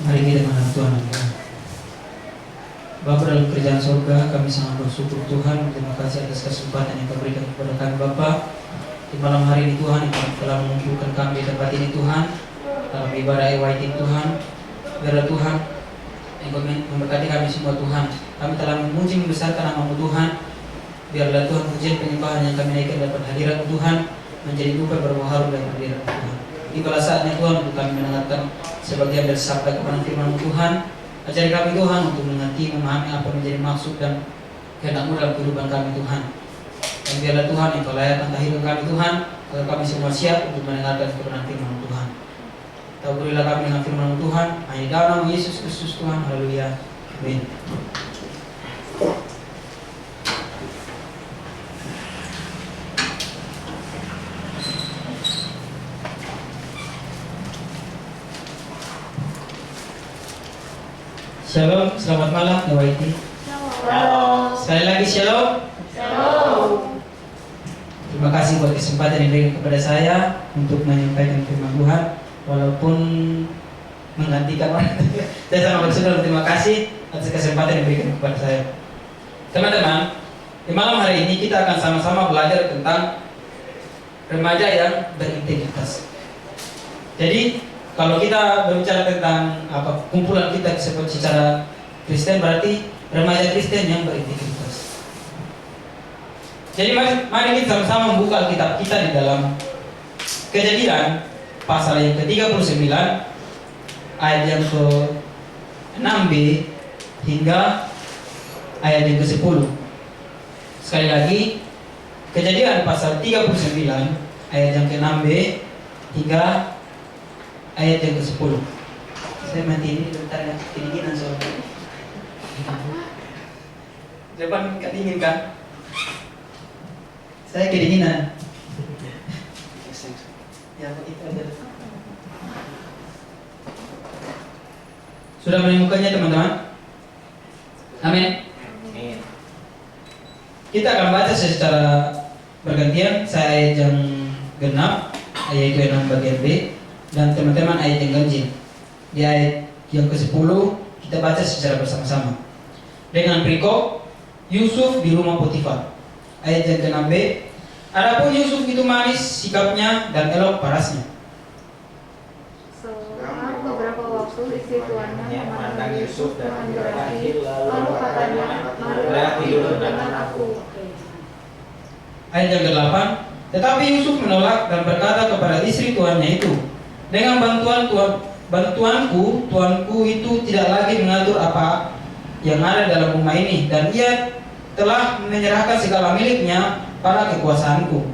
Mari kita menghadap Tuhan. Bapa dalam kerjaan surga, kami sangat bersyukur Tuhan. Terima kasih atas kesempatan yang Kau berikan kepada kami Bapa. Di malam hari ini Tuhan, yang telah mengumpulkan kami di tempat ini Tuhan, dalam ibadah EYT Tuhan. Biarlah Tuhan yang memberkati kami semua Tuhan. Kami telah memuji membesarkan nama-Mu Tuhan. Biarlah Tuhan pujian penyembahan yang kami naikkan dapat hadirat Tuhan menjadi dupa berbau harum dalam hadirat Tuhan. Itulah saatnya Tuhan untuk kami mendengarkan sebagian dari sabda kebenaran firman Tuhan. Ajari kami Tuhan untuk mengerti, memahami apa menjadi maksud dan kehendak-Mu dalam kehidupan kami Tuhan. Dan biarlah Tuhan yang Kau layakkan kehidupan kami Tuhan, agar kami semua siap untuk mendengarkan kebenaran firman Tuhan. Taburilah kami dengan firman Tuhan, hanya dalam nama Yesus Kristus Tuhan. Haleluya. Amin. Shalom, selamat malam EYT. Shalom. Sekali lagi shalom. Shalom. Terima kasih buat kesempatan yang diberikan kepada saya untuk menyampaikan firman Tuhan, walaupun menggantikan orang. Saya sangat bersyukur dan terima kasih atas kesempatan yang diberikan kepada saya. Teman-teman, di malam hari ini kita akan sama-sama belajar tentang remaja yang berintegritas. Jadi kalau kita berbicara tentang kumpulan kita secara Kristen, berarti remaja Kristen yang berintegritas. Jadi mari kita sama-sama membuka Alkitab kita di dalam Kejadian pasal yang ke-39 ayat yang ke-6b hingga ayat yang ke-10. Sekali lagi, Kejadian pasal 39 ayat yang ke-6b hingga ayat yang ke-10. Saya mati ini bentar ya, kedinginan soalnya. Depan kedingin kan? Saya kedinginan. Ya begitu aja. Sudah menemukannya teman-teman? Amin. Kita akan baca secara bergantian. Saya ayat yang genap, yaitu 6 bagian B, dan teman-teman ayat yang ganjil. Di ayat yang ke-10 kita baca secara bersama-sama dengan perikop Yusuf di rumah Potifar. Ayat yang ke-6b, adapun Yusuf itu manis sikapnya dan elok parasnya. Setelah beberapa waktu istri tuannya memandang Yusuf dan berakhir, lalu katanya, marilah tidur dengan aku. Ayat yang ke-8, tetapi Yusuf menolak dan berkata kepada istri tuannya itu, dengan bantuanku, tuanku itu tidak lagi mengatur apa yang ada dalam rumah ini, dan ia telah menyerahkan segala miliknya pada kekuasaanku.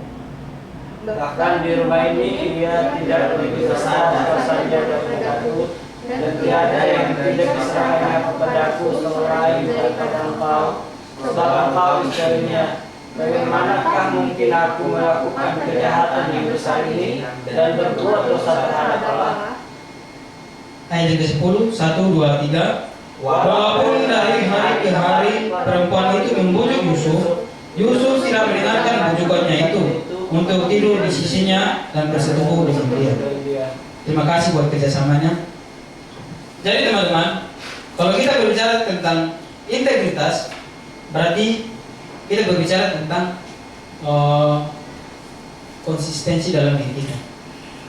Bahkan di rumah ini ia tidak begitu besar apa saja kepadaku, dan tiada yang tidak diserahkan kepadaku selain daripada engkau, sebab engkau istrinya. Bagaimanakah mungkin aku melakukan kejahatan yang besar ini dan berbuat dosa terhadap Allah? Ayat yang ke-10, 1, 2, 3. Walaupun dari hari ke hari perempuan itu membujuk Yusuf tidak mendengarkan bujukannya itu untuk tidur di sisinya dan bersetubuh dengan dia. Terima kasih buat kerjasamanya. Jadi teman-teman, kalau kita berbicara tentang integritas, berarti kita berbicara tentang konsistensi dalam diri kita.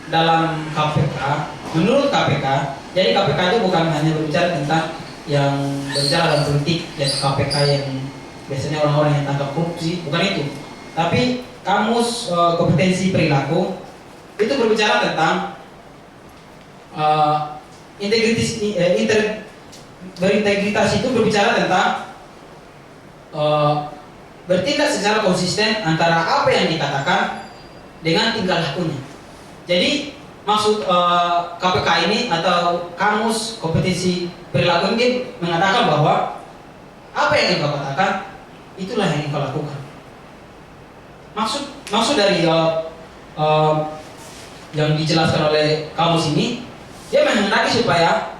Dalam KPK, menurut KPK, jadi KPK itu bukan hanya berbicara tentang yang berbicara dalam politik, ya KPK yang biasanya orang-orang yang tangkap korupsi, bukan itu. Tapi kamus kompetensi perilaku itu berbicara tentang berintegritas itu berbicara tentang bertindak secara konsisten antara apa yang dikatakan dengan tingkah lakunya. Jadi maksud KPK ini atau kamus kompetensi perilaku ini mengatakan bahwa apa yang engkau katakan itulah yang engkau lakukan. Maksud dari yang dijelaskan oleh kamus ini, dia menghendaki supaya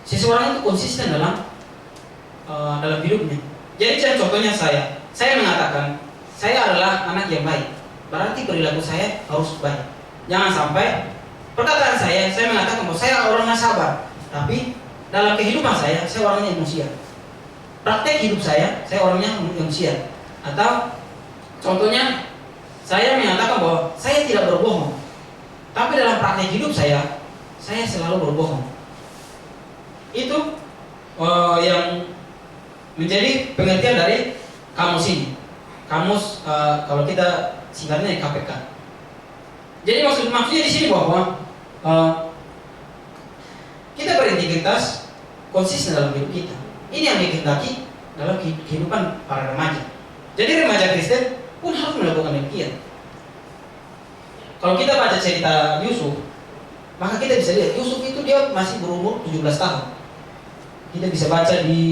seseorang itu konsisten dalam hidupnya. Jadi contohnya saya mengatakan saya adalah anak yang baik, berarti perilaku saya harus baik. Jangan sampai perkataan saya mengatakan bahwa saya orang yang sabar, tapi dalam kehidupan saya orangnya emosian. Praktek hidup saya orangnya emosian. Atau contohnya, saya menyatakan bahwa saya tidak berbohong, tapi dalam praktek hidup saya selalu berbohong. Itu yang menjadi pengertian dari kamus ini. Kamus kalau kita singkatnya KPK. Jadi maksudnya di sini bahwa kita berintegritas, konsisten dalam hidup kita. Ini yang dikehendaki dalam kehidupan para remaja. Jadi remaja Kristen pun harus melakukan demikian. Kalau kita baca cerita Yusuf, maka kita bisa lihat Yusuf itu dia masih berumur 17 tahun. Kita bisa baca di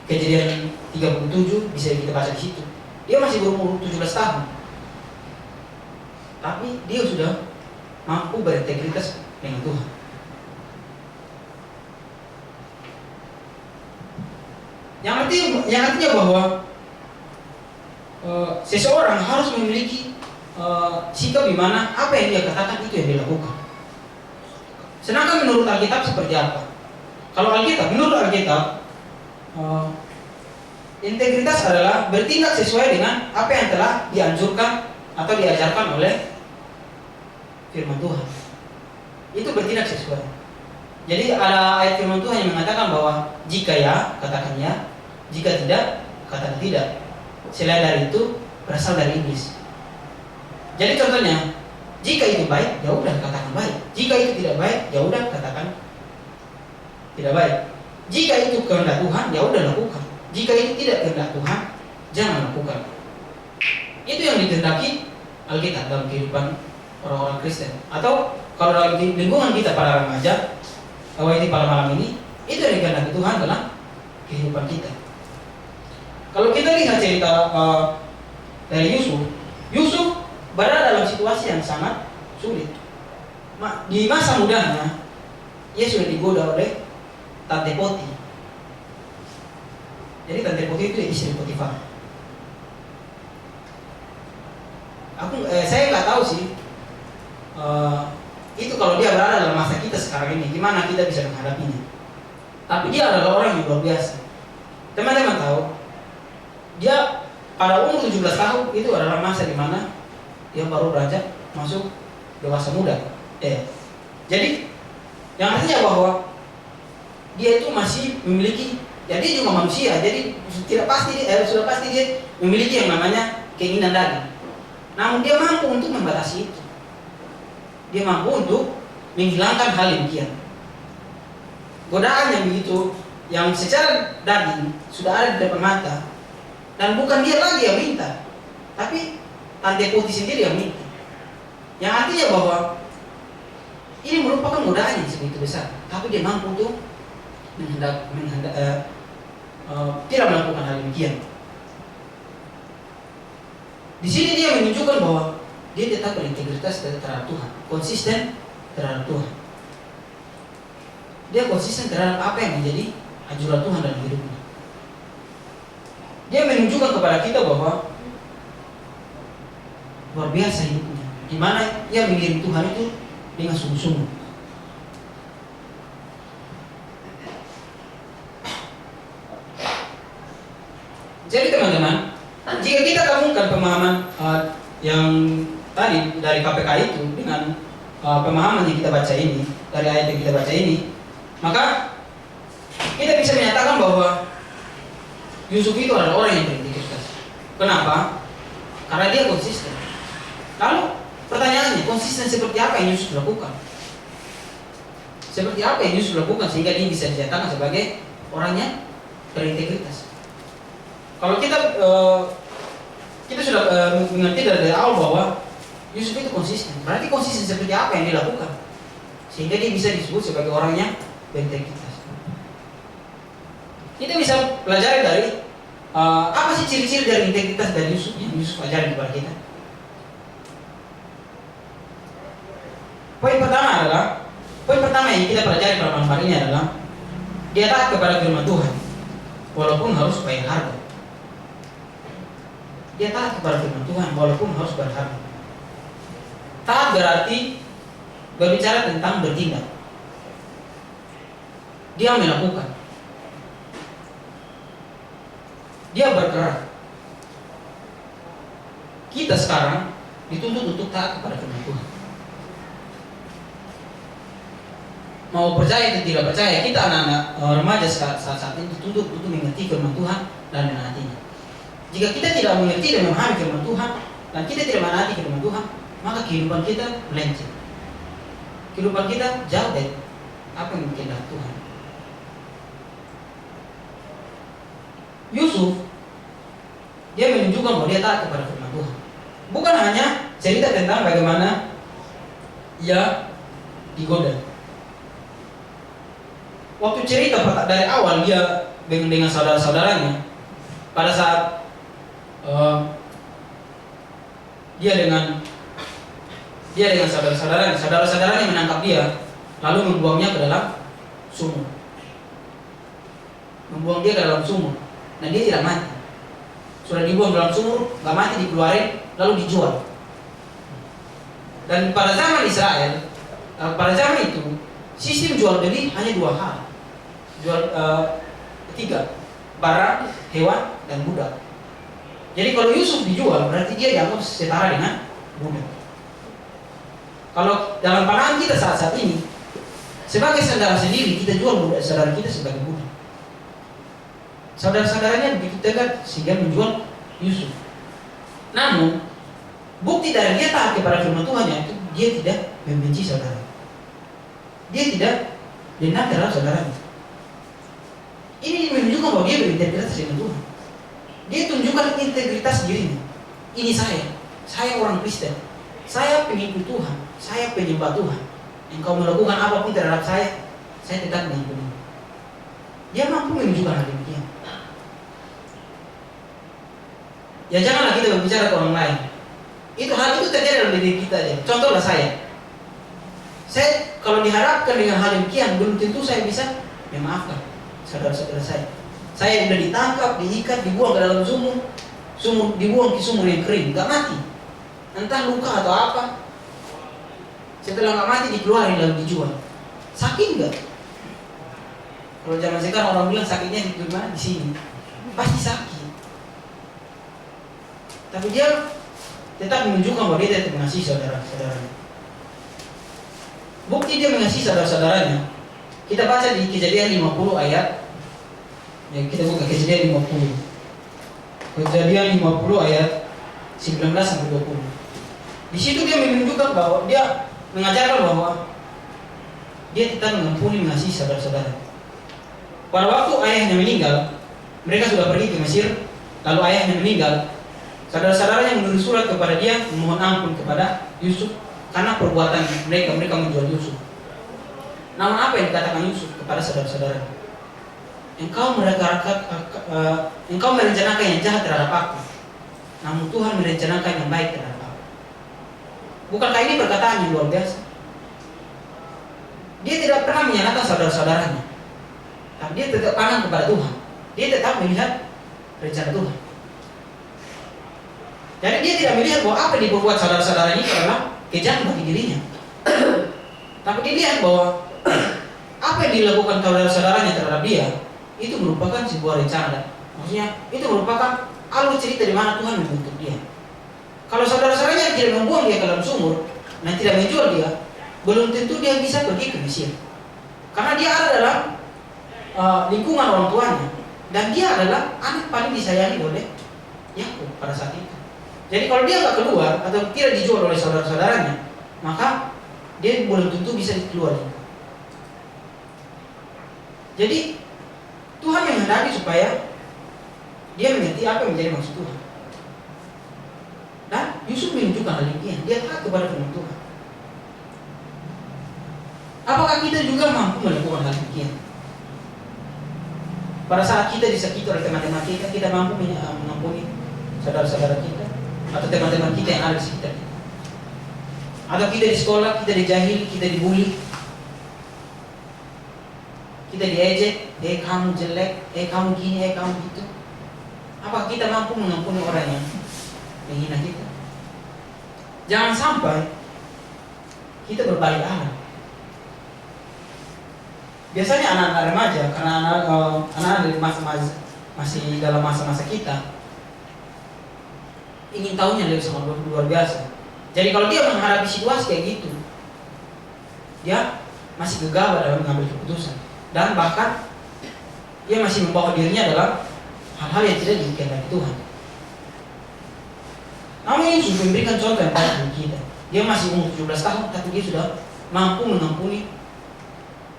Kejadian 37, bisa kita baca di situ. Dia masih berumur 17 tahun. Tapi dia sudah mampu berintegritas dengan Tuhan. Yang artinya bahwa seseorang harus memiliki sikap di mana apa yang dia katakan itu yang dilakukan. Sedangkan menurut Alkitab seperti apa? Kalau menurut Alkitab, integritas adalah bertindak sesuai dengan apa yang telah dianjurkan atau diajarkan oleh firman Tuhan. Itu bertindak sesuai. Jadi ada ayat firman Tuhan yang mengatakan bahwa jika ya, katakan ya, jika tidak, katakan tidak. Selain dari itu berasal dari iblis. Jadi contohnya, jika itu baik, ya udah katakan baik. Jika itu tidak baik, ya udah katakan tidak baik. Jika itu kehendak Tuhan, ya udah lakukan. Jika itu tidak kehendak Tuhan, jangan lakukan. Itu yang dikehendaki Alkitab dalam kehidupan orang-orang Kristen. Atau kalau dalam lingkungan kita para remaja, ini pada malam ini, itu yang dikehendaki Tuhan dalam kehidupan kita. Kalau kita lihat cerita dari Yusuf berada dalam situasi yang sangat sulit. Di masa mudanya, ia sudah digoda oleh Tante Poti. Jadi Tante Poti itu istri Potifar. Saya nggak tahu sih. Itu kalau dia berada dalam masa kita sekarang ini, gimana kita bisa menghadapinya? Tapi dia adalah orang yang luar biasa. Teman-teman tahu, dia pada umur 17 tahun itu adalah masa di mana dia baru beranjak masuk dewasa muda. Jadi yang artinya bahwa dia itu masih memiliki, jadi dia juga manusia, jadi sudah pasti dia memiliki yang namanya keinginan daging. Namun dia mampu untuk membatasi itu. Dia mampu untuk menghilangkan hal demikian. Godaan yang begitu, yang secara daging sudah ada di depan mata, dan bukan dia lagi yang minta, tapi Tante Putih sendiri yang minta. Yang artinya bahwa ini merupakan godaan yang sebegitu besar, tapi dia mampu untuk tidak melakukan hal demikian. Di sini dia menunjukkan bahwa dia tetap berintegritas terhadap Tuhan, konsisten terhadap Tuhan. Dia konsisten terhadap apa yang menjadi anjuran Tuhan dalam hidupnya. Dia menunjukkan kepada kita bahwa luar biasa hidupnya, di mana ia mengirim Tuhan itu dengan sungguh-sungguh. Jadi teman-teman, jika kita gabungkan pemahaman yang tadi dari KPK itu dengan pemahaman yang kita baca ini, dari ayat yang kita baca ini, maka kita bisa menyatakan bahwa Yusuf itu adalah orang yang berintegritas. Kenapa? Karena dia konsisten. Lalu pertanyaannya, konsisten seperti apa yang Yusuf lakukan? Seperti apa yang Yusuf lakukan sehingga dia bisa dinyatakan sebagai orang yang berintegritas? Kalau kita sudah mengerti dari awal bahwa Yusuf itu konsisten. Berarti konsisten seperti apa yang dia lakukan sehingga dia bisa disebut sebagai orang yang berintegritas. Kita bisa pelajari dari apa sih ciri-ciri dari integritas dari Yusuf yang Yusuf pelajari kepada kita. Poin pertama yang kita pelajari pada malam hari ini adalah dia taat kepada firman Tuhan walaupun harus bayar harga. Dia taat kepada firman Tuhan walaupun harus bayar harga. Taat berarti berbicara tentang bertindak. dia melakukan, dia bergerak. Kita sekarang dituntut untuk taat kepada firman Tuhan. Mau percaya atau tidak percaya, kita anak-anak remaja saat ini dituntut untuk mengerti firman Tuhan dan menaatinya. Jika kita tidak mengerti dan memahami firman Tuhan, dan kita tidak menaati firman Tuhan, maka kehidupan kita melenceng. Kehidupan kita jauh dari apa yang dikehendaki Tuhan. Yusuf, dia menunjukkan bahwa dia taat kepada firman Tuhan. Bukan hanya cerita tentang bagaimana ia digoda. Waktu cerita dari awal dia dengan saudara-saudaranya, pada saat dia dengan saudara-saudaranya menangkap dia, lalu membuangnya ke dalam sumur. Membuang dia ke dalam sumur. Nah, dia tidak mati. Sudah dibuang dalam sumur, nggak mati, dikeluarin, lalu dijual. Dan pada zaman Israel, pada zaman itu, sistem jual beli hanya dua hal. Tiga, barang, hewan, dan budak. Jadi kalau Yusuf dijual, berarti dia dianggap setara dengan budak. Kalau dalam pandangan kita saat ini, sebagai saudara sendiri, kita jual budak saudara kita sebagai budak. Saudara-saudaranya begitu tegar sehingga menjual Yusuf. Namun, bukti dari dia taat kepada firman Tuhan itu dia tidak membenci saudara. Dia tidak dendam terhadap saudaranya. Ini menunjukkan bahwa dia berintegritas dengan Tuhan. Dia tunjukkan integritas dirinya. Ini saya orang Kristen. Saya pengikut Tuhan, saya penyembah Tuhan. Engkau melakukan apapun terhadap saya tetap mengampuni. Dia mampu menunjukkan hal demikian. Ya janganlah kita berbicara ke orang lain. Hal itu terjadi dalam diri kita aja. Contohlah saya kalau dihadapkan dengan hal demikian, belum tentu saya bisa memaafkan saudara-saudara saya. Saya sudah ditangkap, diikat, dibuang ke dalam sumur, dibuang ke sumur yang kering, nggak mati. Entah luka atau apa. Setelah nggak mati dikeluarin lalu dijual. Sakit nggak? Kalau zaman sekarang orang bilang sakitnya di mana? Di sini. Pasti sakit. Tapi dia tetap menunjukkan bahwa dia tetap mengasihi saudara-saudaranya. Bukti dia mengasihi saudara-saudaranya, kita baca di Kejadian 50 ayat. Ya, kita buka Kejadian 50. Kejadian 50 ayat 19 sampai 20. Di situ dia menunjukkan bahwa dia mengajarkan bahwa dia tetap mengampuni, mengasihi saudara-saudara. Pada waktu ayahnya meninggal, mereka sudah pergi ke Mesir, lalu ayahnya meninggal. Saudara-saudaranya menulis surat kepada dia memohon ampun kepada Yusuf karena perbuatan mereka menjual Yusuf. Namun apa yang dikatakan Yusuf kepada saudara-saudaranya? Engkau merencanakan yang jahat terhadap aku, namun Tuhan merencanakan yang baik terhadap aku. Bukankah ini perkataan yang luar biasa? Dia tidak pernah menyalahkan saudara-saudaranya, tapi dia tetap pandang kepada Tuhan. Dia tetap melihat rencana Tuhan. Jadi dia tidak melihat bahwa apa yang diperbuat saudara-saudaranya itu adalah kejam bagi dirinya. Tapi dia lihat bahwa apa yang dilakukan saudara-saudaranya terhadap dia itu merupakan sebuah rencana. Maksudnya itu merupakan alur cerita di mana Tuhan membentuk dia. Kalau saudara-saudaranya tidak membuang dia ke dalam sumur dan tidak menjual dia, belum tentu dia bisa pergi ke Mesir. Karena dia ada dalam lingkungan orang tuanya dan dia adalah anak paling disayangi oleh Yakub pada saat itu. Jadi kalau dia nggak keluar atau tidak dijual oleh saudara-saudaranya, maka dia belum tentu bisa keluar. Jadi Tuhan menghendaki supaya dia mengerti apa yang menjadi maksud Tuhan. Dan Yusuf menunjukkan hal ini, dia taat kepada firman Tuhan. Apakah kita juga mampu melakukan hal ini? Pada saat kita disakiti oleh teman-teman kita mampu mengampuni saudara-saudara kita atau teman-teman kita yang ada di sekitar kita. Atau kita di sekolah, kita dijahili, kita dibully, kita diejek, kamu jelek, kamu gini, kamu gitu. Apakah kita mampu mengampuni orang yang menghina kita? Jangan sampai kita berbalik arah. biasanya anak-anak remaja, karena anak-anak dari masih dalam masa-masa kita, ingin tahunya lebih sangat luar biasa. Jadi kalau dia menghadapi situasi kayak gitu, dia masih gegabah dalam mengambil keputusan, dan bahkan dia masih membawa dirinya dalam hal-hal yang tidak dikehendaki Tuhan. Namun Yesus memberikan contoh yang baik bagi kita. Dia masih umur 17 tahun, tapi dia sudah mampu mengampuni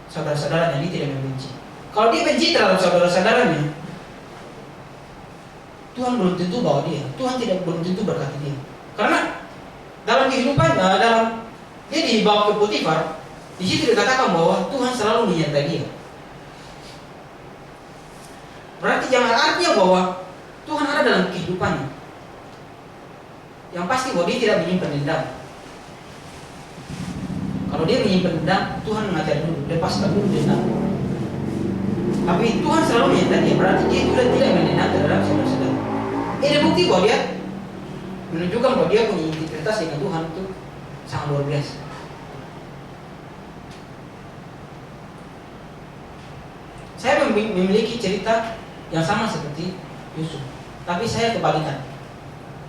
saudara-saudaranya. Dia tidak membenci. Kalau dia benci terhadap saudara-saudaranya, Tuhan belum tentu bawa dia. Tuhan belum tentu berkati dia. Karena dalam kehidupan, dia dibawa ke Potifar, di situ dikatakan bahwa Tuhan selalu menyertai dia. Berarti jangan artinya bahwa Tuhan ada dalam kehidupannya. Yang pasti bahwa dia tidak menyimpan dendam. Kalau dia menyimpan dendam, Tuhan mengajari dulu, lepaskan dulu dendam. Tapi Tuhan selalu menyertai dia, berarti dia juga tidak mendendam terhadap saudara-saudara. Ini bukti bahwa dia menunjukkan bahwa dia punya integritas dengan Tuhan itu sangat luar biasa. Saya memiliki cerita yang sama seperti Yusuf, tapi saya kebalikan.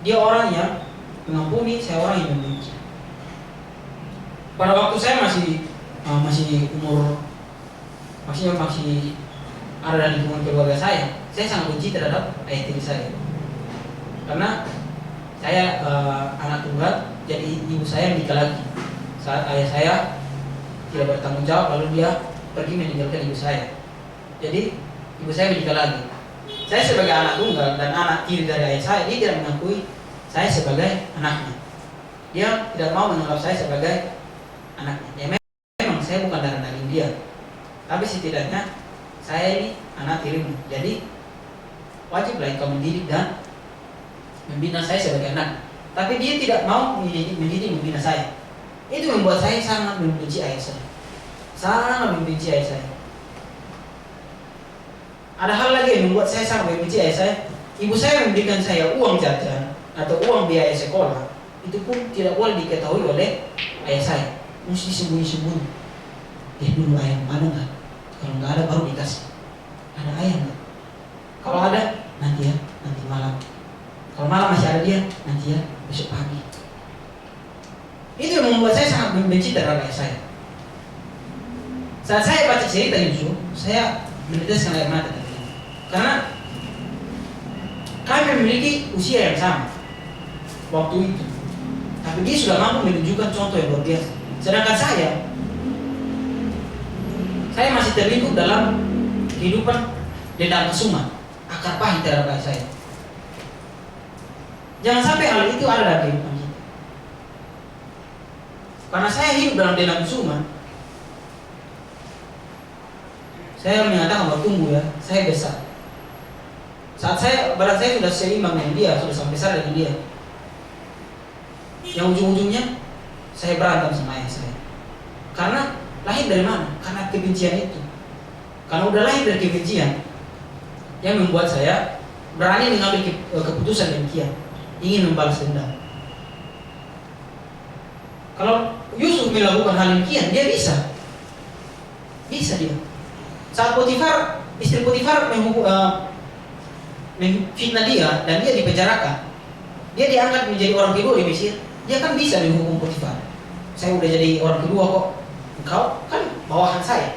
Dia orang yang mengampuni, saya orang yang membenci. Pada waktu saya masih umur, masih ada di lingkungan keluarga saya sangat benci terhadap ayah tiri saya. Karena saya anak tunggal, jadi ibu saya menikah lagi saat ayah saya tidak bertanggung jawab, lalu dia pergi meninggalkan ibu saya. Jadi ibu saya menikah lagi. Saya sebagai anak tunggal dan anak tiri dari ayah saya, dia tidak mengakui saya sebagai anaknya. Dia tidak mau menganggap saya sebagai anaknya. Ya memang saya bukan darah daging dia, tapi setidaknya saya ini anak tirimu. Jadi wajiblah engkau mendidik dan membina saya sebagai anak. Tapi dia tidak mau mendidik membina saya. Itu membuat saya sangat membenci ayah saya. Sangat membenci ayah saya. Ada hal lagi yang membuat saya sangat membenci ayah saya. Ibu saya memberikan saya uang jajan atau uang biaya sekolah, itu pun tidak boleh diketahui oleh ayah saya. Mesti sembunyi-sembunyi. Dulu ayam ada nggak? Kalau nggak ada baru dikasih. Ada ayam nggak? Kalau ada nanti ya, nanti malam. Kalau malam masih ada dia, nanti ya besok pagi. Itu yang membuat saya sangat membenci terhadap ayah saya. Saat saya baca cerita Yusuf, saya meneteskan air mata. Karena kami memiliki usia yang sama waktu itu, tapi dia sudah mampu menunjukkan contoh yang luar biasa. Sedangkan saya masih terlingkup dalam kehidupan dendam kesumat, akar pahit terhadap ayah saya. Jangan sampai hal itu ada dalam kehidupan kita. Karena saya hidup dalam dendam kesumat, saya mengatakan bahwa tunggu ya, saya besar. Saat badan saya sudah seimbang dengan dia, sudah sampai besar dengan dia, yang ujung-ujungnya saya berantem sama ayah saya. Karena lahir dari mana? Karena kebencian itu. Karena udah lahir dari kebencian yang membuat saya berani mengambil keputusan demikian, ingin membalas dendam. Kalau Yusuf melakukan hal demikian, dia bisa dia. Saat istri Potifar menfitnah dia dan dia dipenjarakan, dia diangkat menjadi orang kedua di Mesir, dia kan bisa dihukum Potifar. Saya udah jadi orang kedua kok, engkau kan bawahan saya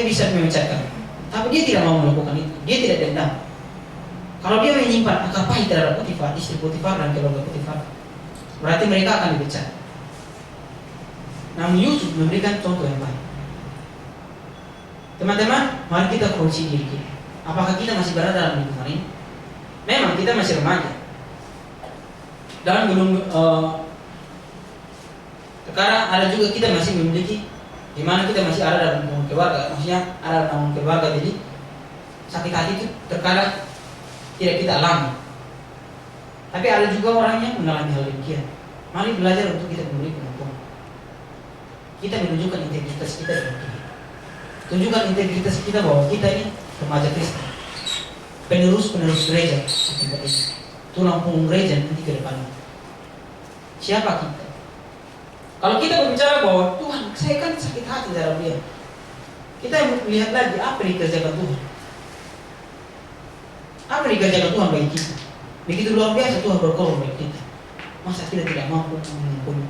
bisa memecatkan. Tapi dia tidak mau melakukan itu, dia tidak dendam. Kalau dia menyimpan akar pahit terhadap Potifar, istri Potifar dan keluarga Potifar, berarti mereka akan dipecat. Namun Yusuf memberikan contoh yang baik. Teman-teman, mari kita koreksi diri kita. Apakah kita masih berada dalam lingkungan ini? Memang kita masih remaja. Dan belum sekarang ada juga kita masih memiliki, di mana kita masih ada dalam lingkungan keluarga, maksudnya ada dalam keluarga, jadi sakit hati itu terkadang tidak kita alami. Tapi ada juga orang yang mengalami hal demikian. Mari belajar untuk kita memberi pengakuan. Kita menunjukkan integritas kita dalam hidup. Tunjukkan integritas kita bahwa kita ini remaja Kristen, penerus gereja, tulang punggung gereja nanti ke depannya. Siapa kita? Kalau kita berbicara bahwa Tuhan, saya kan sakit hati dalam dia, kita melihat lagi apa yang dikerjakan Tuhan. Apa yang dikerjakan Tuhan bagi kita? Begitu luar biasa Tuhan berkorban bagi kita. Masa kita tidak mampu mengampuni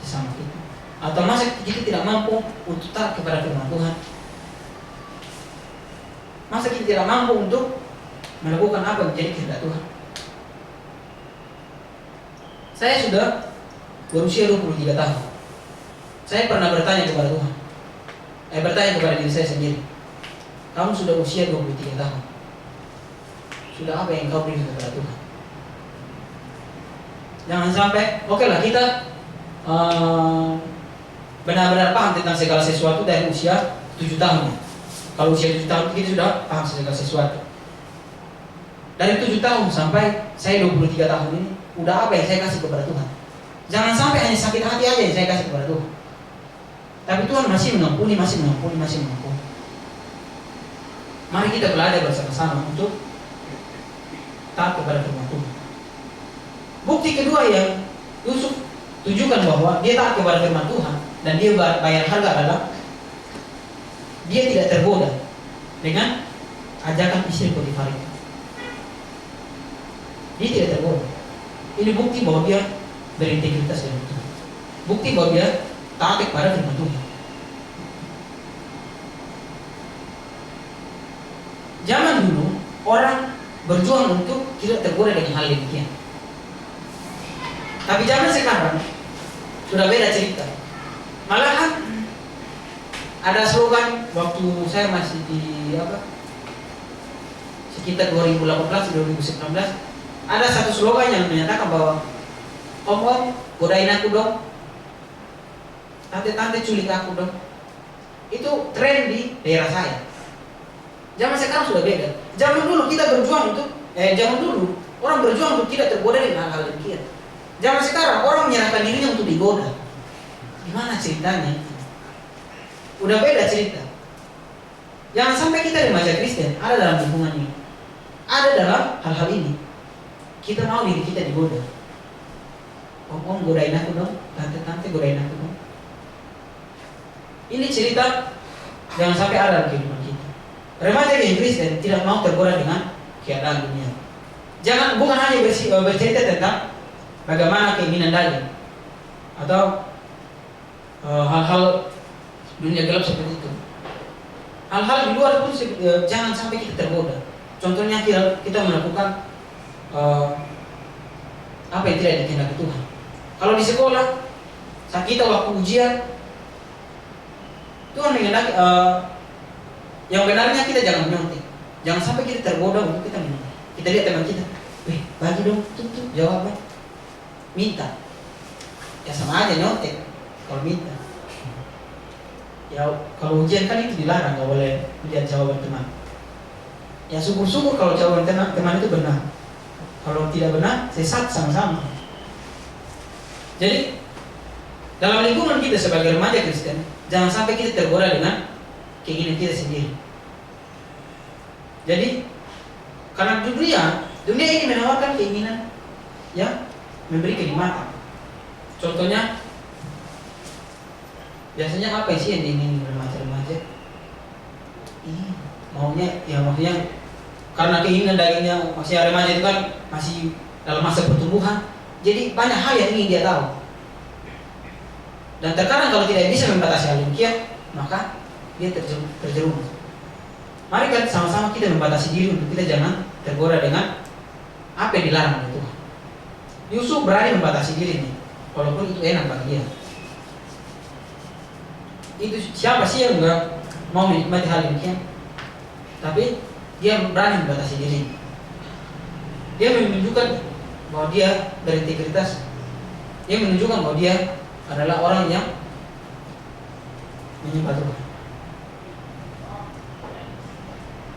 sesama kita? Atau masa kita tidak mampu untuk taat kepada firman Tuhan? Masa kita tidak mampu untuk melakukan apa yang menjadi kehendak Tuhan? Saya sudah berusia 23 tahun. Saya pernah bertanya kepada Tuhan. Bertanya kepada diri saya sendiri. Kamu sudah usia 23 tahun. Sudah apa yang kau berikan kepada Tuhan? Jangan sampai, oke lah kita benar-benar paham tentang segala sesuatu dari usia 7 tahun. Kalau usia 7 tahun kita sudah paham segala sesuatu. Dari 7 tahun sampai saya 23 tahun ini, udah apa yang saya kasih kepada Tuhan? Jangan sampai hanya sakit hati aja yang saya kasih kepada Tuhan. Tapi Tuhan masih mengampuni, masih mengampuni, masih mengampuni. Mari kita belajar bersama-sama untuk taat kepada firman Tuhan. Bukti kedua yang Yusuf tunjukkan bahwa dia taat kepada firman Tuhan dan dia bayar harga adalah dia tidak tergoda dengan ajakan istri Potifar itu. Dia tidak tergoda. Ini bukti bahwa dia berintegritas dengan Tuhan. Bukti bahwa dia taat kepada firman Tuhan. Zaman dulu orang berjuang untuk tidak tergoda dengan hal demikian. Tapi zaman sekarang sudah beda cerita. Malahan ada slogan waktu saya masih di sekitar 2018-2019, ada satu slogan yang menyatakan bahwa om godain aku dong, tante culik aku dong. Itu tren di daerah saya. Zaman sekarang sudah beda. Zaman dulu kita berjuang untuk zaman dulu orang berjuang untuk tidak tergoda dengan hal-hal demikian. Zaman sekarang orang menyerahkan dirinya untuk digoda. Gimana ceritanya? Udah beda cerita. Jangan sampai kita remaja Kristen ada dalam lingkungan ini, ada dalam hal-hal ini. Kita mau diri kita digoda. Om godain aku dong, tante godain aku dong. Ini cerita jangan sampai ada dalam kehidupan kita. Remaja yang Kristen tidak mau tergoda dengan keadaan dunia. Jangan bukan hanya bercerita tentang bagaimana keinginan daging atau hal-hal dunia gelap seperti itu. Hal-hal di luar pun jangan sampai kita tergoda. Contohnya kita melakukan apa yang tidak dikehendaki Tuhan. Kalau di sekolah saat kita waktu ujian, Tuhan menghendaki yang benarnya kita jangan menyontek. Jangan sampai kita tergoda untuk kita menyontek. Kita lihat teman kita, bagi dong, tuh jawabnya. Minta. Ya sama aja nyontek kalau minta. Ya kalau ujian kan itu dilarang, nggak boleh lihat jawaban teman. Ya syukur-syukur kalau jawaban teman itu benar. Kalau tidak benar, sesat sama-sama. Jadi dalam lingkungan kita sebagai remaja Kristen, jangan sampai kita tergoda dengan keinginan kita sendiri. Jadi karena dunia ini menawarkan keinginan yang memberi kenikmatan. Contohnya, biasanya apa sih yang diingini remaja-remaja? Maksudnya karena keinginan dagingnya masih remaja itu kan masih dalam masa pertumbuhan, jadi banyak hal yang ingin dia tahu. Dan terkadang kalau tidak bisa membatasi hal demikian, maka dia terjerumus. Mari kan sama-sama kita membatasi diri untuk kita jangan tergoda dengan apa yang dilarang oleh Tuhan. Yusuf berani membatasi dirinya, walaupun itu enak bagi dia. Itu siapa sih yang enggak mau menikmati hal demikian? Tapi dia berani membatasi diri. Dia menunjukkan bahwa dia berintegritas. Dia menunjukkan bahwa dia adalah orang yang menyembah Tuhan.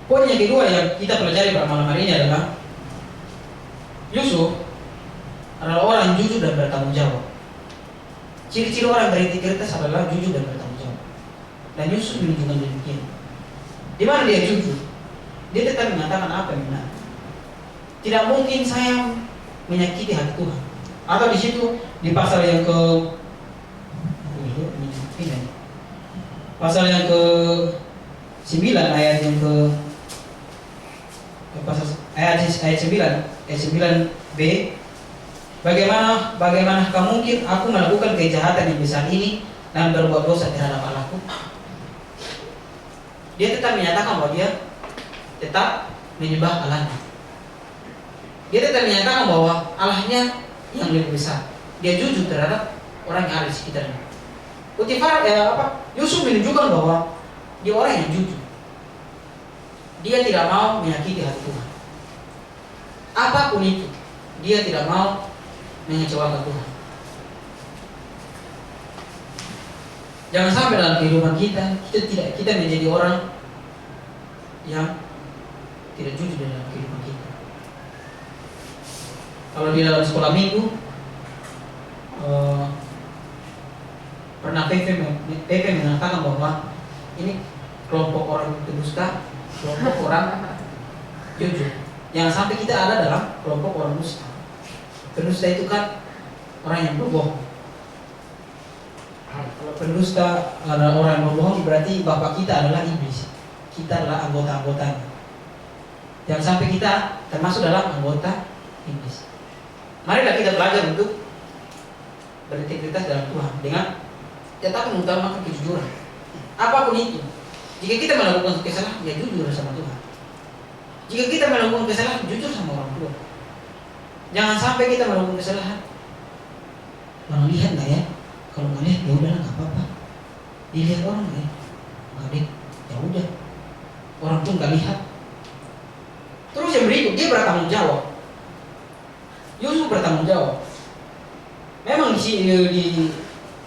Poin yang kedua yang kita pelajari pada malam hari ini adalah Yusuf adalah orang yang jujur dan bertanggung jawab. Ciri-ciri orang berintegritas adalah jujur dan bertanggung jawab. Dan Yusuf menunjukkan demikian. Di mana dia jujur? Dia tetap mengatakan apa yang benar. Tidak mungkin saya menyakiti hati Tuhan. Atau di situ di pasal yang ke 9 ayat yang ke ayat 9b, bagaimanakah mungkin aku melakukan kejahatan yang besar ini dan berbuat dosa terhadap Allahku? Dia tetap menyatakan bahwa dia tetap menyembah Allahnya. Dia tetap menyatakan bahwa Allahnya yang lebih besar. Dia jujur terhadap orang yang ada di sekitarnya. Yusuf menunjukkan bahwa dia orang yang jujur. Dia tidak mau menyakiti hati Tuhan. Apapun itu, dia tidak mau mengecewakan Tuhan. Jangan sampai dalam kehidupan kita menjadi orang yang tidak jujur dalam kehidupan kita. Kalau di dalam sekolah minggu, pernah PP mengatakan bahwa ini kelompok orang pendusta, kelompok orang jujur. Jangan sampai kita ada dalam kelompok orang dusta. Pendusta itu kan orang yang berbohong. Kalau pendusta adalah orang yang berbohong, berarti bapak kita adalah iblis. Kita adalah anggota-anggotanya. Jangan sampai kita termasuk dalam anggota iblis. Marilah kita belajar untuk berintegritas dalam Tuhan dengan tetap mengutamakan kejujuran. Apapun itu. Jika kita melakukan kesalahan, ya jujur sama Tuhan. Jika kita melakukan kesalahan, jujur sama orang tua. Jangan sampai kita melakukan kesalahan. Orang lihat nggak ya? Kalau nggak lihat, ya udahlah nggak apa-apa. Dilihat orang nggak ya? Nggak lihat, ya udah. Orang pun nggak lihat. Terus yang berikut, dia bertanggung jawab. Yusuf bertanggung jawab. Memang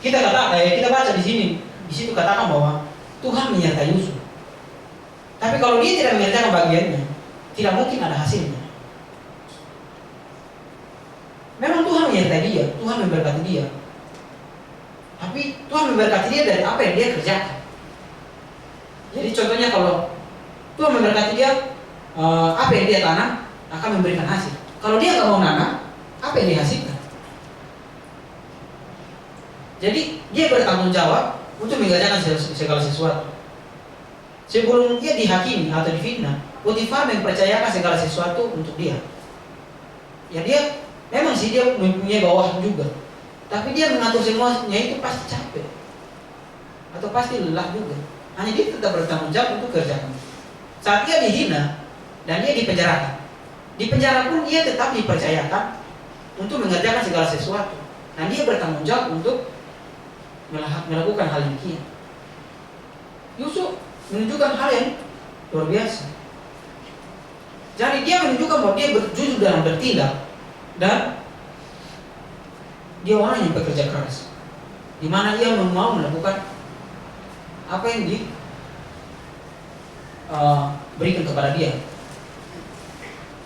kita baca di sini, di situ katakan bahwa Tuhan menyertai Yusuf. Tapi kalau dia tidak menyertakan bagiannya, tidak mungkin ada hasilnya. Memang Tuhan menyertai dia, Tuhan memberkati dia. Tapi Tuhan memberkati dia dari apa yang dia kerjakan. Jadi contohnya kalau Tuhan memberkati dia, apa yang dia tanam akan memberikan hasil. Kalau dia nggak mau nanam, apa yang dihasilkan? Jadi dia bertanggung jawab untuk mengerjakan segala sesuatu. Sebelum dia dihakimi atau difitnah, Potifar mempercayakan segala sesuatu untuk dia. Ya dia memang sih dia mempunyai bawahan juga, tapi dia mengatur semuanya itu pasti capek atau pasti lelah juga. Hanya dia tetap bertanggung jawab untuk kerjakan. Saat dia dihina dan dia dipenjarakan, di penjara pun dia tetap dipercayakan untuk mengerjakan segala sesuatu. Dan dia bertanggung jawab untuk melakukan hal demikian. Yusuf menunjukkan hal yang luar biasa. Jadi dia menunjukkan bahwa dia jujur dalam bertindak dan dia orang yang bekerja keras, di mana ia mau melakukan apa yang diberikan kepada dia.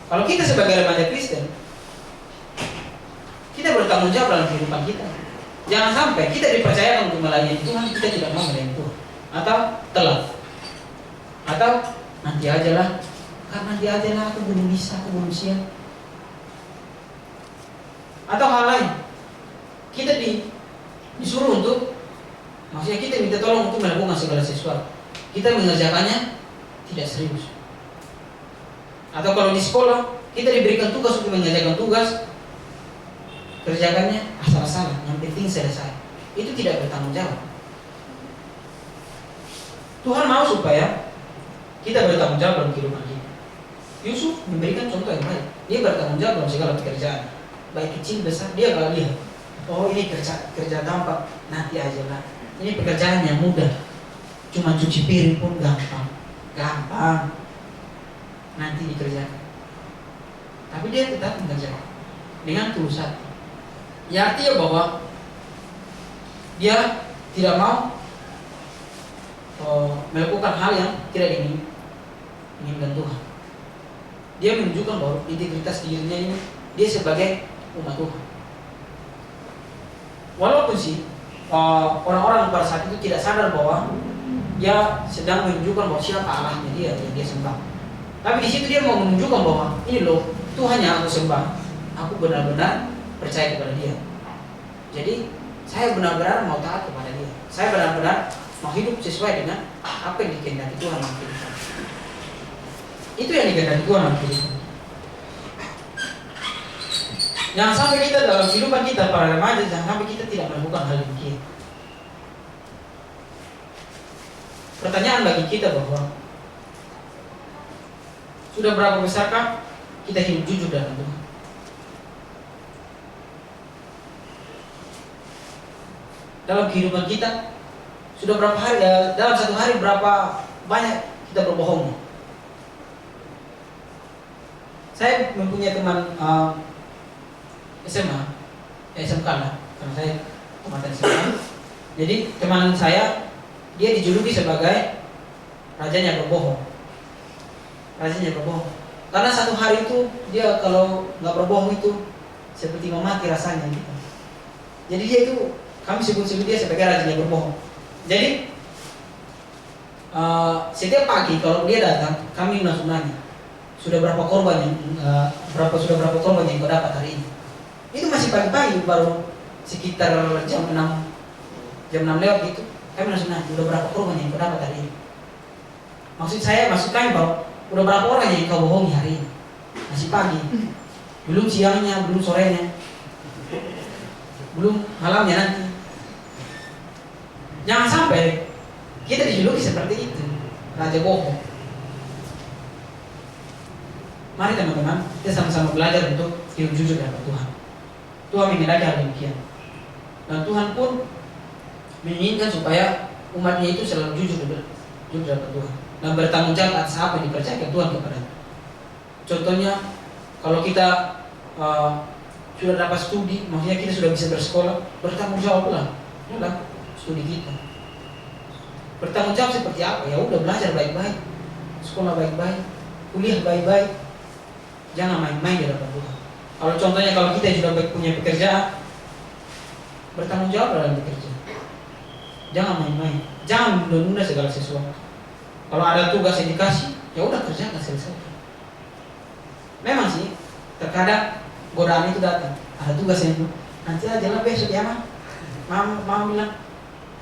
Kalau kita sebagai remaja Kristen, kita bertanggung jawab dalam kehidupan kita. Jangan sampai kita dipercayakan untuk melayani Tuhan, kita tidak mau melayani Tuhan, atau telat, atau nanti aja lah, karena nanti aja lah aku belum bisa, aku belum siap, atau hal lain. Kita disuruh untuk, maksudnya kita minta tolong untuk melakukan segala sesuatu, kita mengerjakannya tidak serius. Atau kalau di sekolah kita diberikan tugas untuk mengerjakan tugas, kerjakannya asal-asalan, yang penting selesai. Itu tidak bertanggung jawab. Tuhan mau supaya kita bertanggung jawab dalam kehidupan kita. Yusuf memberikan contoh yang baik. Dia bertanggung jawab dalam segala pekerjaan, baik kecil besar. Dia gak lihat, oh ini kerja gampang, nanti aja lah. Ini pekerjaan yang mudah, cuma cuci piring pun gampang, nanti dikerjakan. Tapi dia tetap mengerjakan dengan tulus hati. Ya artinya bahwa dia tidak mau melakukan hal yang tidak diinginkan Tuhan. Dia menunjukkan bahwa integritas dirinya ini dia sebagai umat Tuhan. Walaupun sih orang-orang pada saat itu tidak sadar bahwa dia sedang menunjukkan bahwa siapa Allahnya dia yang dia sembah. Tapi di situ dia mau menunjukkan bahwa ini loh Tuhan yang aku sembah. Aku benar-benar percaya kepada dia. Jadi saya benar-benar mau taat kepada dia. Saya benar-benar mau hidup sesuai dengan apa yang dikehendaki Tuhan dalam kehidupan. Itu yang dikehendaki Tuhan dalam kehidupan. Jangan sampai kita dalam kehidupan kita para remaja, jangan sampai kita tidak melakukan hal demikian. Pertanyaan bagi kita bahwa sudah berapa besarkah kita hidup jujur dalam Tuhan? Dalam kehidupan kita sudah berapa hari, dalam satu hari berapa banyak kita berbohong? Saya mempunyai teman SMA, SMK lah, karena saya tamatan SMA. Jadi teman saya, dia dijuluki sebagai rajanya berbohong. Rajanya berbohong. Karena satu hari itu dia kalau nggak berbohong itu seperti memati rasanya gitu. Jadi dia itu, kami sebut dia sebagai rajanya berbohong. Jadi setiap pagi kalau dia datang, kami langsung nanya, sudah berapa korban yang kau dapat hari ini? Itu masih pagi-pagi, baru sekitar jam 6 lewat gitu. Kami langsung nanya, udah berapa korban yang kau dapat hari ini? Maksud kami bahwa udah berapa orang yang kau bohongi hari ini? Masih pagi, belum siangnya, belum sorenya, belum malamnya nanti. Jangan sampai kita dijuluki seperti itu, raja bohong. Mari teman-teman, kita sama-sama belajar untuk hidup jujur dalam Tuhan. Tuhan mengendaki hal demikian. Dan Tuhan pun menginginkan supaya umatnya itu selalu jujur dalam Tuhan dan bertanggung jawab atas apa yang dipercayakan Tuhan kepadanya. Contohnya, kalau kita sudah dapat studi, maksudnya kita sudah bisa bersekolah, bertanggung jawablah dalam studi kita. Bertanggung jawab seperti apa? Ya udah, belajar baik-baik, sekolah baik-baik, kuliah baik-baik, jangan main-main di hadapan Tuhan. Kalau contohnya kalau kita sudah punya pekerjaan, bertanggung jawab dalam bekerja. Jangan main-main, jangan menunda segala sesuatu. Kalau ada tugas yang dikasih, ya udah kerjakan, selesai. Memang sih, terkadang godaan itu datang. Ada tugas yang nanti aja lah besok ya mah. Mama bilang,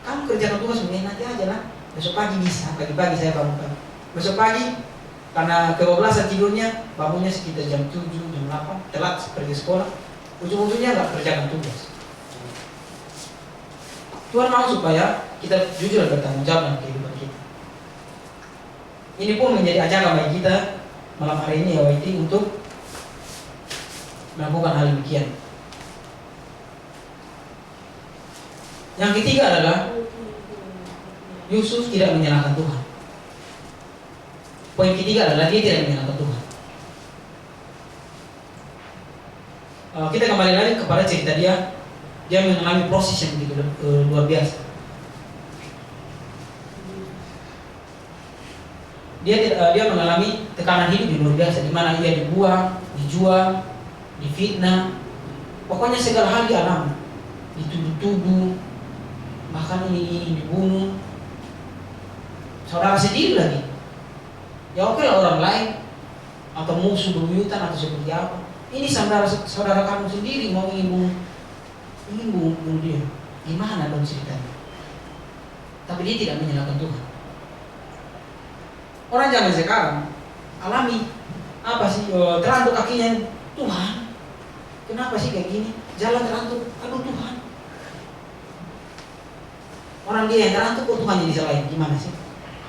kamu kerjakan tugas begini nanti aja lah. Besok pagi bisa, pagi-pagi saya bangun. Besok pagi karena kebablasan tidurnya, bangunnya sekitar jam 7, jam 8, telat pergi sekolah. Ujung-ujungnya nggak kerjakan tugas. Tuhan mau supaya kita jujur dan bertanggung jawab dalam kehidupan kita. Ini pun menjadi ajakan bagi kita malam hari ini ya YT untuk melakukan hal demikian. Yang ketiga adalah Yusuf tidak menyalahkan Tuhan. Poin ketiga adalah dia tidak menyalahkan Tuhan. Kita kembali lagi kepada cerita dia mengalami proses yang begitu luar biasa. Dia mengalami tekanan hidup yang luar biasa, di mana ia dibuang, dijual, difitnah, pokoknya segala hal dialami, dituduh-tuduh, bahkan ini dibunuh, saudara sendiri lagi. Ya oke lah orang lain atau musuh bebuyutan atau seperti apa. Ini saudara kamu sendiri mau ingin bunuh dia. Gimana dong ceritanya? Tapi dia tidak menyalahkan Tuhan. Orang zaman sekarang alami apa sih? Terantuk kakinya, Tuhan. Kenapa sih kayak gini? Jalan terantuk, aduh Tuhan. Orang dia yang terantuk, kok Tuhan yang disalahin? Gimana sih?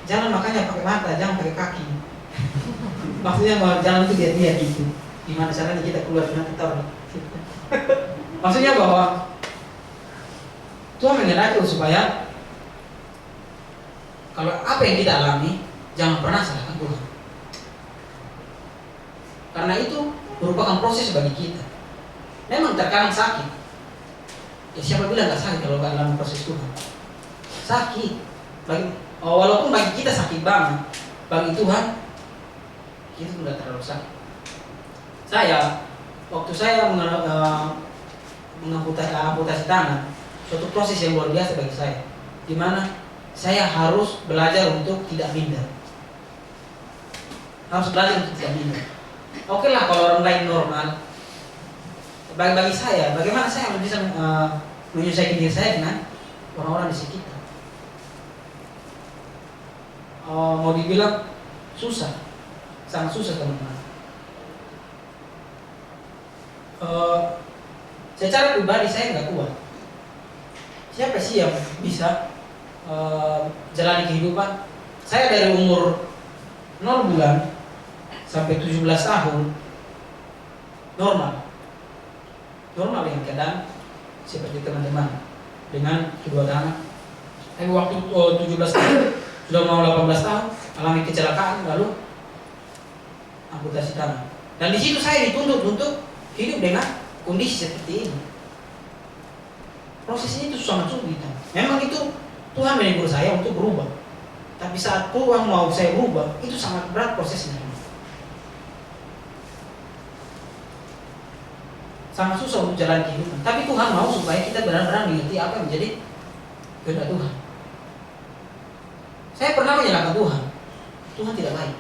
Jalan makanya pakai mata, jangan pakai kaki. Maksudnya bahwa jalan itu dia gitu. Gimana caranya kita keluar nanti tahu. Maksudnya bahwa Tuhan mengendaki supaya kalau apa yang kita alami, jangan pernah salahkan Tuhan. Karena itu merupakan proses bagi kita. Memang terkadang sakit. Ya siapa bilang nggak sakit kalau dalam proses Tuhan? Sakit. Walaupun bagi kita sakit banget, bagi Tuhan itu sudah terlalu sakit. Waktu saya mengamputasi tangan, suatu proses yang luar biasa bagi saya, di mana saya harus belajar untuk tidak minder. Harus belajar untuk tidak minder. Oke lah kalau orang lain normal. Bagi saya, bagaimana saya bisa menyesuaikan diri saya dengan orang-orang di sekitar? mau dibilang susah, sangat susah teman-teman. Secara pribadi saya nggak kuat. Siapa sih yang bisa jalani kehidupan? Saya dari umur 0 bulan sampai 17 tahun normal yang keadaan seperti teman-teman dengan kedua anak. Tapi waktu 17 tahun sudah mau 18 tahun alami kecelakaan lalu amputasi tangan. Dan di situ saya dituntut untuk hidup dengan kondisi seperti ini. Prosesnya itu sangat sulit. Memang itu Tuhan menegur saya untuk berubah. Tapi saat Tuhan mau saya berubah, itu sangat berat prosesnya. Sangat susah untuk jalan kehidupan. Tapi Tuhan mau supaya kita benar-benar mengerti apa yang menjadi kehendak Tuhan. Saya pernah menyalahkan Tuhan. Tuhan tidak baik.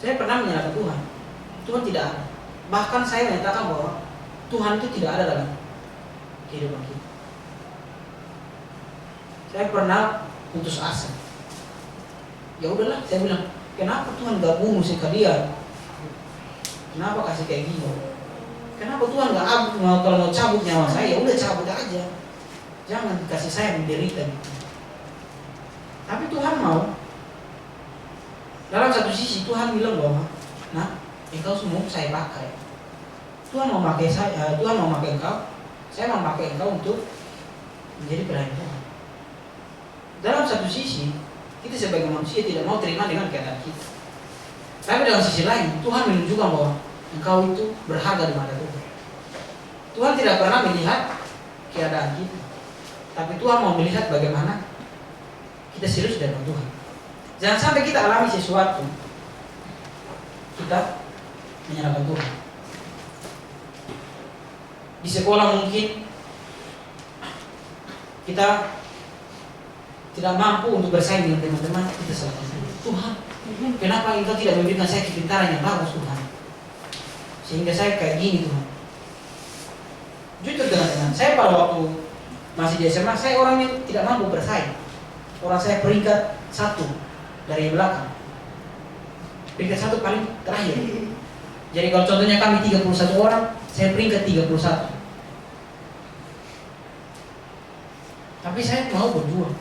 Saya pernah menyalahkan Tuhan. Tuhan tidak ada. Bahkan saya menyatakan bahwa Tuhan itu tidak ada dalam kehidupan kita. Saya pernah putus asa. Ya udahlah, saya bilang, kenapa Tuhan gak bunuh sekalian? Kenapa kasih kayak gini? Kenapa Tuhan gak kalau mau cabut nyawa saya, ya udah cabut aja. Jangan dikasih saya menderita gitu. Tapi Tuhan mau. Dalam satu sisi Tuhan bilang bahwa, nah, engkau semua saya pakai. Tuhan mau pakai saya, Tuhan mau pakai engkau. Saya mau pakai engkau untuk menjadi pelayan Tuhan. Dalam satu sisi, kita sebagai manusia tidak mau terima dengan keadaan kita. Tapi dalam sisi lain, Tuhan menunjukkan bahwa engkau itu berharga di mata Tuhan. Tuhan tidak pernah melihat keadaan kita, tapi Tuhan mau melihat bagaimana kita serius dengan Tuhan. Jangan sampai kita alami sesuatu, kita menyalahkan Tuhan. Di sekolah mungkin kita tidak mampu untuk bersaing dengan teman-teman, kita salahkan Tuhan. Kenapa engkau tidak memberikan saya kepintaran yang bagus Tuhan, sehingga saya kayak gini Tuhan. Jujur teman-teman, saya pada waktu masih di SMA, saya orang yang tidak mampu bersaing. Orang saya peringkat 1 dari belakang, peringkat 1 paling terakhir. Jadi kalau contohnya kami 31 orang, saya peringkat 31. Tapi saya mau berjuang.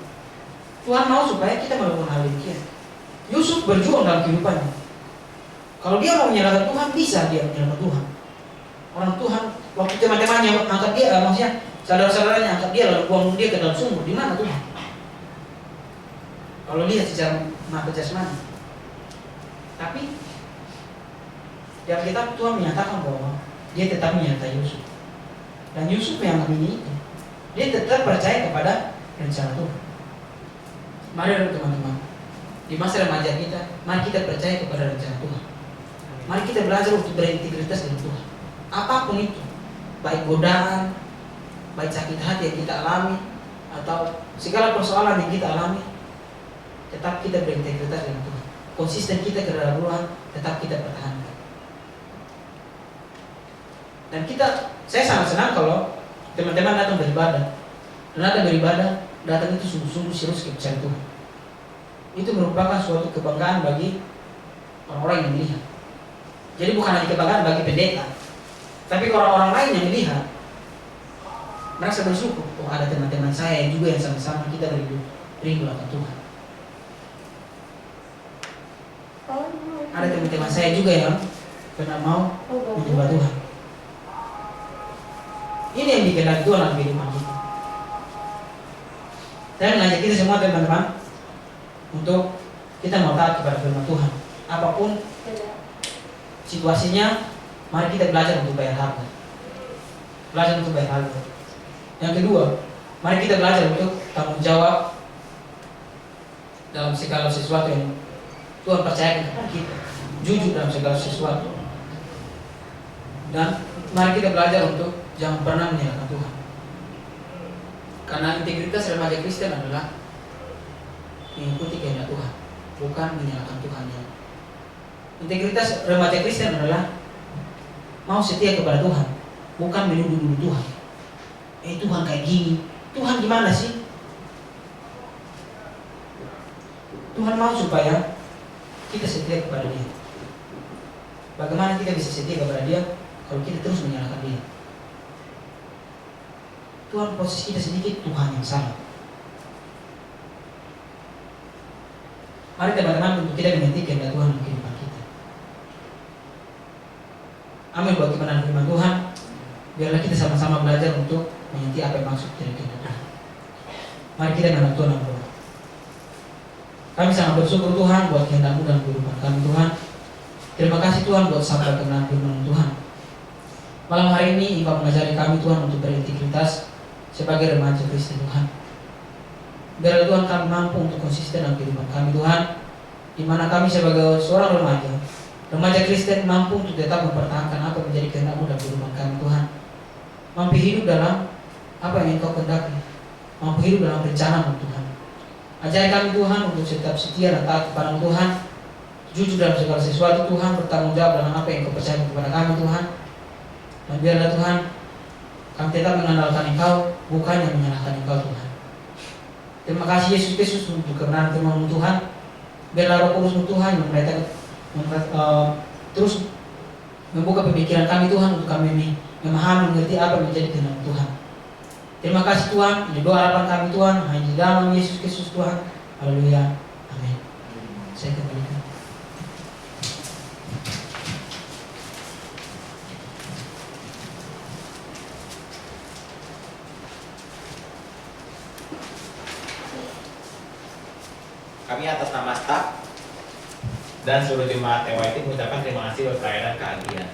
Tuhan mau supaya kita melakukan hal demikian. Yusuf berjuang dalam kehidupannya. Kalau dia mau menyalahkan Tuhan, bisa dia menyalahkan Tuhan. Orang Tuhan, waktu teman-temannya angkat dia, maksudnya saudara-saudaranya angkat dia lalu buang dia ke dalam sumur, di mana Tuhan? Kalau lihat secara mata jasmani. Tapi di Alkitab Tuhan menyatakan bahwa dia tetap menyertai Yusuf. Dan Yusuf yang mengamini itu, dia tetap percaya kepada rencana Tuhan. Mari teman-teman, di masa remaja kita, mari kita percaya kepada rencana Tuhan. Mari kita belajar untuk berintegritas dengan Tuhan. Apapun itu, baik godaan, baik sakit hati yang kita alami, atau segala persoalan yang kita alami, tetap kita berintegritas dengan Tuhan. Konsisten kita ke dalam Tuhan, tetap kita pertahankan. Dan saya sangat senang kalau teman-teman datang beribadah. Dan datang beribadah, datang itu sungguh-sungguh serius kepercayaan Tuhan. Itu merupakan suatu kebanggaan bagi orang-orang yang melihat. Jadi bukan hanya kebanggaan bagi pendeta, tapi orang-orang lain yang melihat merasa bersyukur. Oh, ada teman-teman saya juga yang sama-sama kita rindu akan Tuhan. Ada teman-teman saya juga yang pernah mau menyembah Tuhan. Ini yang dikehendaki Tuhan dalam kehidupan kita. Saya mengajak kita semua teman-teman untuk kita mau taat kepada firman Tuhan. Apapun situasinya, mari kita belajar untuk bayar harga. Belajar untuk bayar harga. Yang kedua, mari kita belajar untuk tanggung jawab dalam segala sesuatu yang Tuhan percayakan kepada kita. Jujur dalam segala sesuatu. Dan mari kita belajar untuk jangan pernah menyalahkan Tuhan. Karena integritas remaja Kristen adalah mengikuti kehendak Tuhan, bukan menyalahkan Tuhan. Integritas remaja Kristen adalah mau setia kepada Tuhan, bukan menuduh Tuhan. Tuhan kayak gini, Tuhan gimana sih? Tuhan mau supaya kita setia kepada Dia. Bagaimana kita bisa setia kepada Dia kalau kita terus menyalahkan Dia? Tuhan posisi kita sedikit, Tuhan yang salah. Mari teman-teman untuk kita mengerti kehendak Tuhan dalam kehidupan kita. Amin. Buat kebenaran firman Tuhan, biarlah kita sama-sama belajar untuk mengerti apa yang maksud dari kehendak Tuhan. Mari kita mengenal Tuhan yang berdoa. Kami sangat bersyukur Tuhan buat kehendak-Mu dalam kehidupan kami Tuhan. Terima kasih Tuhan buat sabda kebenaran firman Tuhan. Malam hari ini Engkau mengajari kami Tuhan untuk berintegritas sebagai remaja Kristen Tuhan. Biarlah Tuhan kami mampu untuk konsisten dalam kehidupan kami Tuhan, di mana kami sebagai seorang remaja Kristen mampu untuk tetap mempertahankan apa yang menjadi kehendak-Mu dalam kehidupan kami Tuhan. Mampu hidup dalam apa yang Engkau kehendaki, mampu hidup dalam rencana-Mu Tuhan. Ajari kami Tuhan untuk tetap setia dan taat kepada Tuhan, jujur dalam segala sesuatu Tuhan, bertanggung jawab dalam apa yang Engkau percayakan kepada kami Tuhan. Dan biarlah Tuhan kami tetap mengandalkan Engkau, bukan yang menyalahkan Engkau Tuhan. Terima kasih Yesus Kristus untuk kebenaran firman Tuhan. Biarlah Roh Kudus Tuhan yang terus membuka pemikiran kami Tuhan untuk kami memahami mengerti apa yang menjadi kehendak Tuhan. Terima kasih Tuhan. Ini doa harapan kami Tuhan hanya di dalam Yesus Kristus Tuhan. Haleluya. Amin. Saya kembalikan. Kami atas nama staf dan seluruh jemaat TWT mengucapkan terima kasih buat pelayanan keahlian.